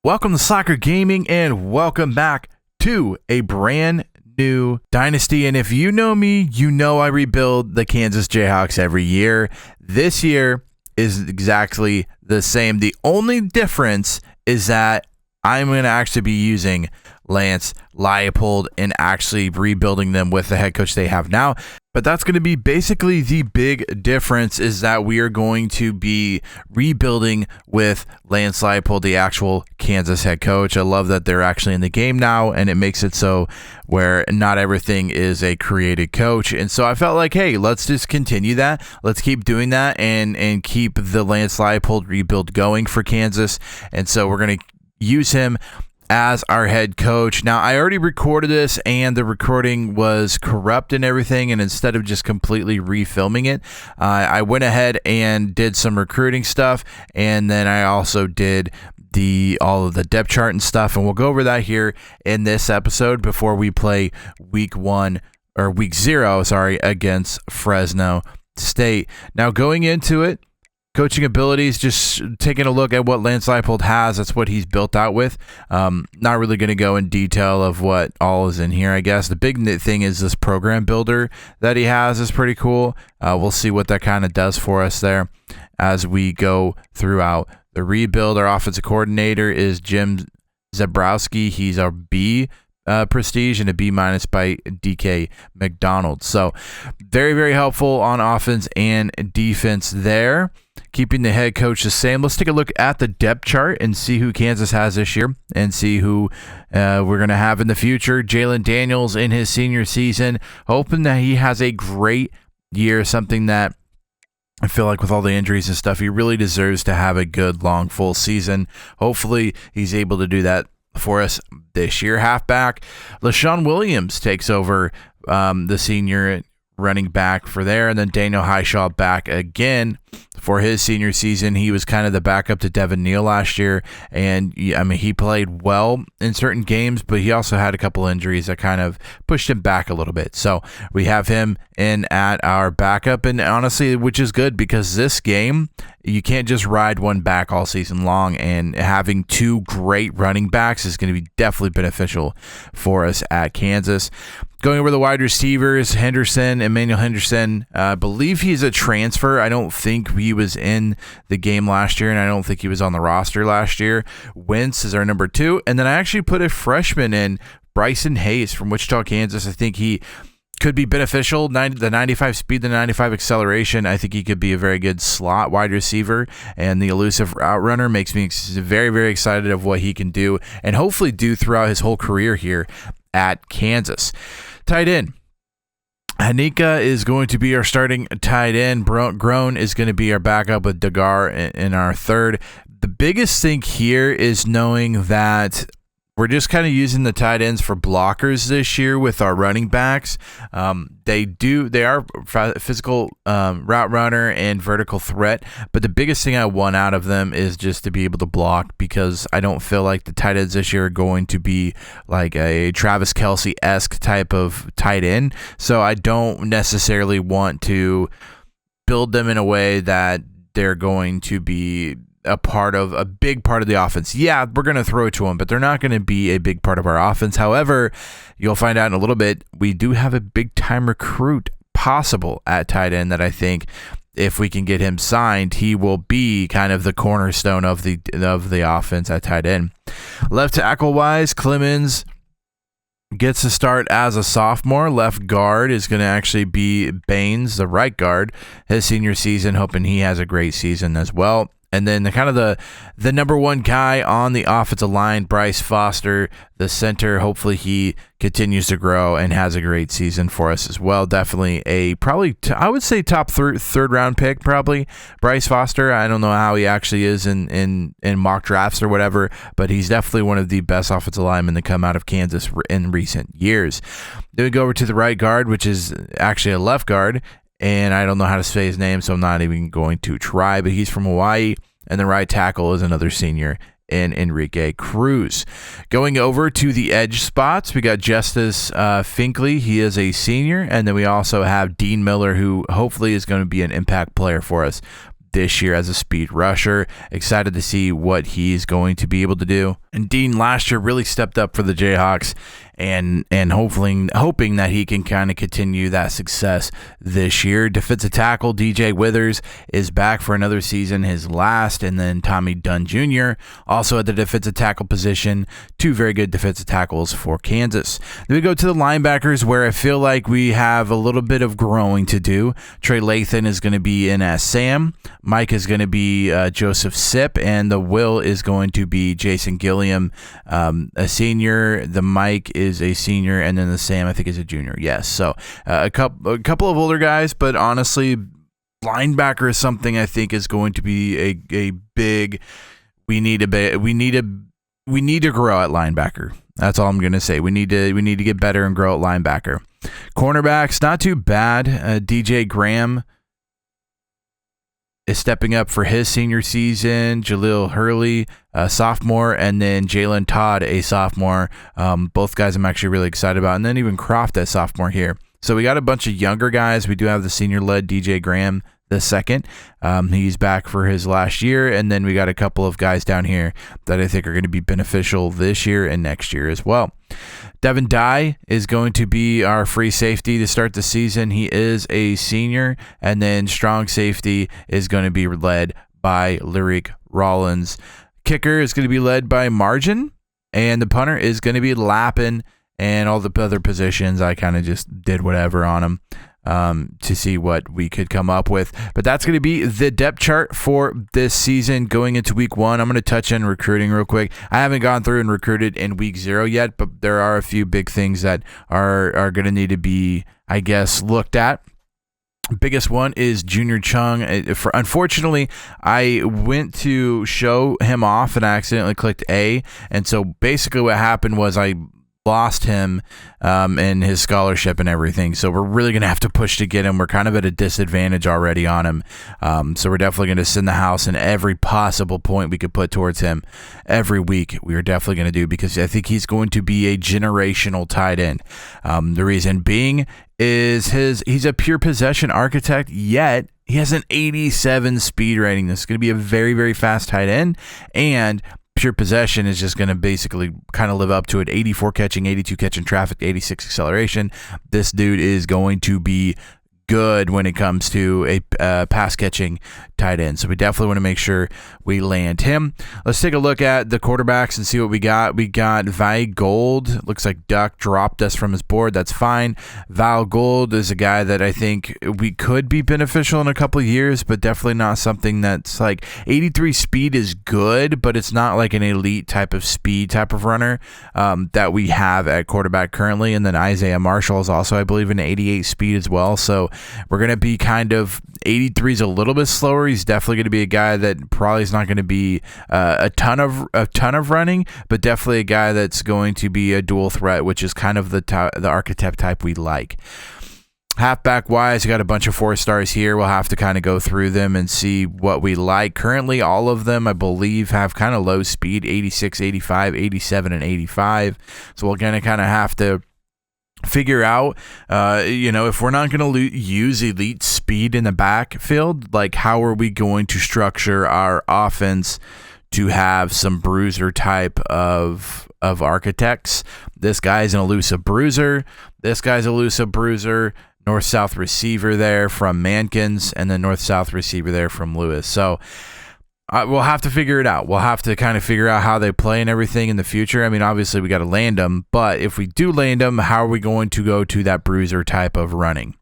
Welcome to Soccer Gaming and welcome back to a brand new dynasty. And if you know me, you know I rebuild the Kansas Jayhawks every year. This year is exactly the same. The only difference is that I'm going to actually be using Lance Leipold and actually rebuilding them with the head coach they have now. But that's going to be basically the big difference, is that we are going to be rebuilding with Lance Leipold, the actual Kansas head coach. I love that they're actually in the game now, and it makes it so where not everything is a created coach. And so I felt like, hey, let's just continue that. Let's keep doing that and keep the Lance Leipold rebuild going for Kansas. And so we're going to use him as our head coach. Now, I already recorded this and the recording was corrupt and everything, and instead of just completely refilming it, I went ahead and did some recruiting stuff, and then I also did all of the depth chart and stuff, and we'll go over that here in this episode before we play week 0 against Fresno State. Now, going into it, coaching abilities, just taking a look at what Lance Leipold has. That's what he's built out with. Not really going to go in detail of what all is in here, I guess. The big thing is this program builder that he has is pretty cool. We'll see what that kind of does for us there as we go throughout the rebuild. Our offensive coordinator is Jim Zebrowski. He's our B prestige and a B- by DK McDonald. So very, very helpful on offense and defense there. Keeping the head coach the same. Let's take a look at the depth chart and see who Kansas has this year and see who we're going to have in the future. Jalen Daniels in his senior season, hoping that he has a great year, something that I feel like with all the injuries and stuff, he really deserves to have a good, long, full season. Hopefully he's able to do that for us this year. Halfback, LaShawn Williams takes over the senior running back for there, and then Daniel Highshaw back again for his senior season. He was kind of the backup to Devin Neal last year, and I mean, he played well in certain games, but he also had a couple injuries that kind of pushed him back a little bit. So we have him in at our backup, and honestly, which is good, because this game, you can't just ride one back all season long, and having two great running backs is going to be definitely beneficial for us at Kansas. Going over the wide receivers, Emmanuel Henderson, I believe he's a transfer. I don't think he was in the game last year, and I don't think he was on the roster last year. Wentz is our number 2, and then I actually put a freshman in, Bryson Hayes from Wichita, Kansas. I think he could be beneficial. The 95 speed, the 95 acceleration. I think he could be a very good slot wide receiver, and the elusive route runner makes me very, very excited of what he can do and hopefully do throughout his whole career here at Kansas. Tight end, Hanika is going to be our starting tight end. Grown is going to be our backup with Dagar in our third. The biggest thing here is knowing that we're just kind of using the tight ends for blockers this year with our running backs. They are physical route runner and vertical threat, but the biggest thing I want out of them is just to be able to block, because I don't feel like the tight ends this year are going to be like a Travis Kelce-esque type of tight end. So I don't necessarily want to build them in a way that they're going to be a big part of the offense. Yeah, we're going to throw it to them, but they're not going to be a big part of our offense. However, you'll find out in a little bit, we do have a big time recruit possible at tight end that I think if we can get him signed, he will be kind of the cornerstone of the offense at tight end. Left tackle wise, Clemens gets to start as a sophomore. Left guard is going to actually be Baines, the right guard, his senior season, hoping he has a great season as well. And then the number 1 guy on the offensive line, Bryce Foster, the center. Hopefully he continues to grow and has a great season for us as well. Definitely I would say top third round pick, probably, Bryce Foster. I don't know how he actually is in mock drafts or whatever, but he's definitely one of the best offensive linemen to come out of Kansas in recent years. Then we go over to the right guard, which is actually a left guard. And I don't know how to say his name, so I'm not even going to try, but he's from Hawaii. And the right tackle is another senior in Enrique Cruz. Going over to the edge spots, we got Justice Finkley. He is a senior. And then we also have Dean Miller, who hopefully is going to be an impact player for us this year as a speed rusher. Excited to see what he's going to be able to do. And Dean last year really stepped up for the Jayhawks, and hoping that he can kind of continue that success this year. Defensive tackle DJ Withers is back for another season, his last, and then Tommy Dunn Jr. also at the defensive tackle position. Two very good defensive tackles for Kansas. Then we go to the linebackers, where I feel like we have a little bit of growing to do. Trey Lathan is going to be in as Sam. Mike is going to be Joseph Sipp, and the Will is going to be Jason Gilliam, a senior. The Mike is a senior, and then the Sam, I think, is a junior. Yes, so a couple of older guys, but honestly, linebacker is something I think is going to be a big. We need to grow at linebacker. That's all I'm going to say. We need to get better and grow at linebacker. Cornerbacks, not too bad. DJ Graham is stepping up for his senior season. Jaleel Hurley, a sophomore, and then Jalen Todd, a sophomore. Both guys I'm actually really excited about. And then even Croft, a sophomore here. So we got a bunch of younger guys. We do have the senior-led DJ Graham the second. He's back for his last year. And then we got a couple of guys down here that I think are going to be beneficial this year and next year as well. Devin Dye is going to be our free safety to start the season. He is a senior. And then strong safety is going to be led by Lyric Rollins. Kicker is going to be led by Margin. And the punter is going to be Lappin. And all the other positions, I kind of just did whatever on them to see what we could come up with. But that's going to be the depth chart for this season going into week 1. I'm going to touch on recruiting real quick. I haven't gone through and recruited in week 0 yet, but there are a few big things that are going to need to be, I guess, looked at. Biggest one is Junior Chung. Unfortunately, I went to show him off and I accidentally clicked A. And so basically what happened was I lost him and his scholarship and everything. So we're really going to have to push to get him. We're kind of at a disadvantage already on him. So we're definitely going to send the house in every possible point we could put towards him every week. We are definitely going to do, because I think he's going to be a generational tight end. The reason being is he's a pure possession architect, yet he has an 87 speed rating. This is going to be a very, very fast tight end, and pure possession is just going to basically kind of live up to it. 84 catching, 82 catching traffic, 86 acceleration. This dude is going to be good when it comes to a pass catching tight end. So we definitely want to make sure we land him. Let's take a look at the quarterbacks and see what we got. We got Vi Gold. Looks like Duck dropped us from his board. That's fine. Val Gold is a guy that I think we could be beneficial in a couple of years, but definitely not something that's like 83 speed is good, but it's not like an elite type of speed type of runner that we have at quarterback currently. And then Isaiah Marshall is also, I believe, an 88 speed as well. So we're going to be kind of 83 is a little bit slower. He's definitely going to be a guy that probably is not going to be a ton of running, but definitely a guy that's going to be a dual threat, which is kind of the archetype type we like. Halfback wise, we got a bunch of 4-stars here. We'll have to kind of go through them and see what we like. Currently, all of them, I believe, have kind of low speed, 86, 85, 87, and 85. So we're going to kind of have to figure out, if we're not going to use elite speed in the backfield, like how are we going to structure our offense to have some bruiser type of architects? This guy's an elusive bruiser. This guy's elusive bruiser. North-south receiver there from Mankins, and then north-south receiver there from Lewis. So we'll have to figure it out. We'll have to kind of figure out how they play and everything in the future. I mean, obviously, we got to land them, but if we do land them, how are we going to go to that bruiser type of running?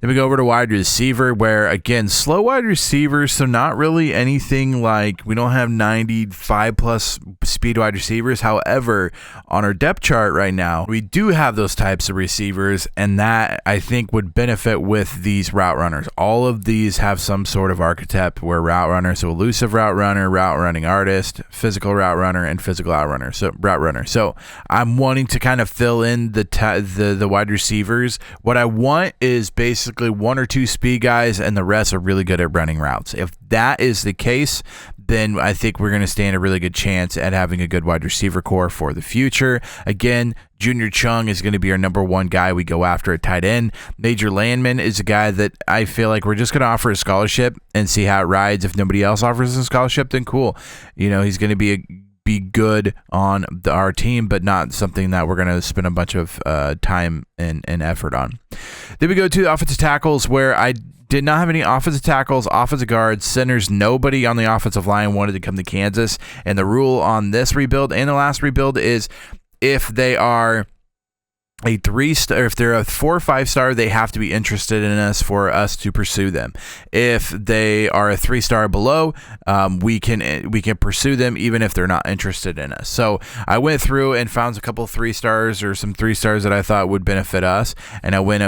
Then we go over to wide receiver, where, again, slow wide receivers, so not really anything like, we don't have 95-plus speed wide receivers. However, on our depth chart right now, we do have those types of receivers, and that, I think, would benefit with these route runners. All of these have some sort of archetype where route runner, so elusive route runner, route running artist, physical route runner, and physical route runner. So I'm wanting to kind of fill in the wide receivers. What I want is basically 1 or 2 speed guys, and the rest are really good at running routes. If that is the case, then I think we're going to stand a really good chance at having a good wide receiver core for the future. Again, Junior Chung is going to be our number 1 guy we go after at tight end. Major Landman is a guy that I feel like we're just going to offer a scholarship and see how it rides. If nobody else offers a scholarship, then cool. He's going to be be good on our team, but not something that we're going to spend a bunch of time and effort on. Then we go to the offensive tackles, where I did not have any offensive tackles, offensive guards, centers. Nobody on the offensive line wanted to come to Kansas. And the rule on this rebuild and the last rebuild is if they are a 3-star, if they're a 4 or 5 star, they have to be interested in us for us to pursue them. If they are a 3-star below, we can pursue them even if they're not interested in us. So I went through and found a couple 3 stars or some 3 stars that I thought would benefit us, and I went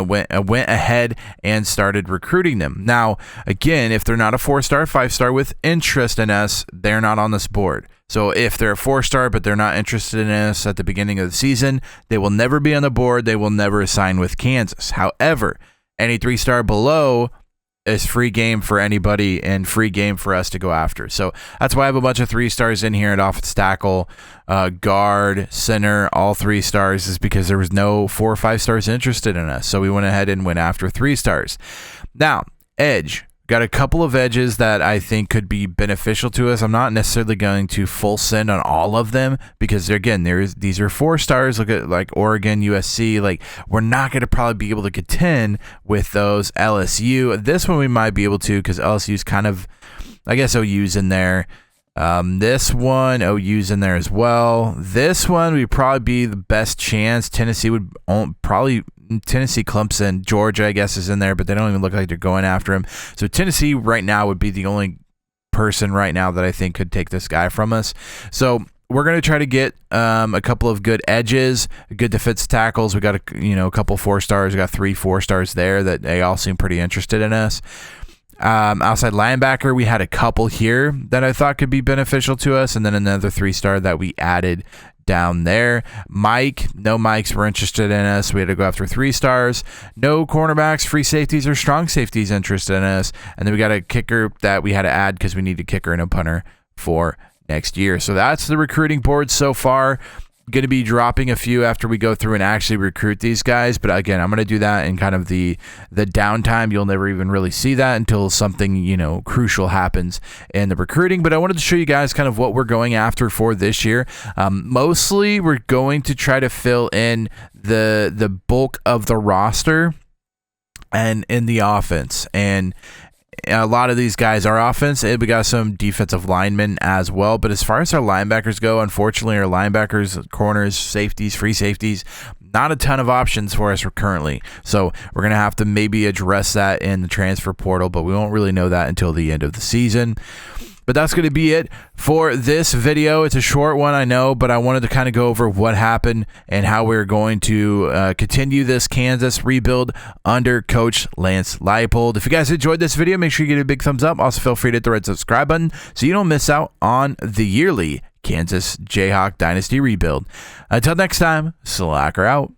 ahead and started recruiting them. Now, again, if they're not a 4-star, 5-star with interest in us, they're not on this board. So if they're a 4-star, but they're not interested in us at the beginning of the season, they will never be on the board. They will never sign with Kansas. However, any 3-star below is free game for anybody and free game for us to go after. So that's why I have a bunch of 3 stars in here at offensive tackle, guard, center, all 3 stars, is because there was no 4 or 5 stars interested in us. So we went ahead and went after 3 stars. Now, edge. Got a couple of edges that I think could be beneficial to us. I'm not necessarily going to full send on all of them because, again, these are 4 stars. Look at like Oregon, USC. Like, we're not going to probably be able to contend with those. LSU. This one we might be able to because LSU's kind of, I guess, OU's in there. This one, OU's in there as well. This one would probably be the best chance. Tennessee would probably. Tennessee, Clemson, Georgia, I guess, is in there, but they don't even look like they're going after him. So Tennessee right now would be the only person right now that I think could take this guy from us. So we're going to try to get a couple of good edges, good defensive tackles. We got a couple 4 stars. We got 3 4 stars there that they all seem pretty interested in us. Outside linebacker, we had a couple here that I thought could be beneficial to us, and then another 3-star that we added down there. No Mikes were interested in us. We had to go after 3 stars. No cornerbacks, free safeties, or strong safeties interested in us. And then we got a kicker that we had to add because we need a kicker and a punter for next year. So that's the recruiting board so far. Going to be dropping a few after we go through and actually recruit these guys, but again, I'm going to do that in kind of the downtime. You'll never even really see that until something crucial happens in the recruiting. But I wanted to show you guys kind of what we're going after for this year. Mostly, we're going to try to fill in the bulk of the roster and in the offense. And a lot of these guys are offense. We got some defensive linemen as well. But as far as our linebackers go, unfortunately, our linebackers, corners, safeties, free safeties, not a ton of options for us currently. So we're going to have to maybe address that in the transfer portal, but we won't really know that until the end of the season. But that's going to be it for this video. It's a short one, I know, but I wanted to kind of go over what happened and how we're going to continue this Kansas rebuild under Coach Lance Leipold. If you guys enjoyed this video, make sure you give it a big thumbs up. Also, feel free to hit the red subscribe button so you don't miss out on the yearly Kansas Jayhawk Dynasty Rebuild. Until next time, Slacker out.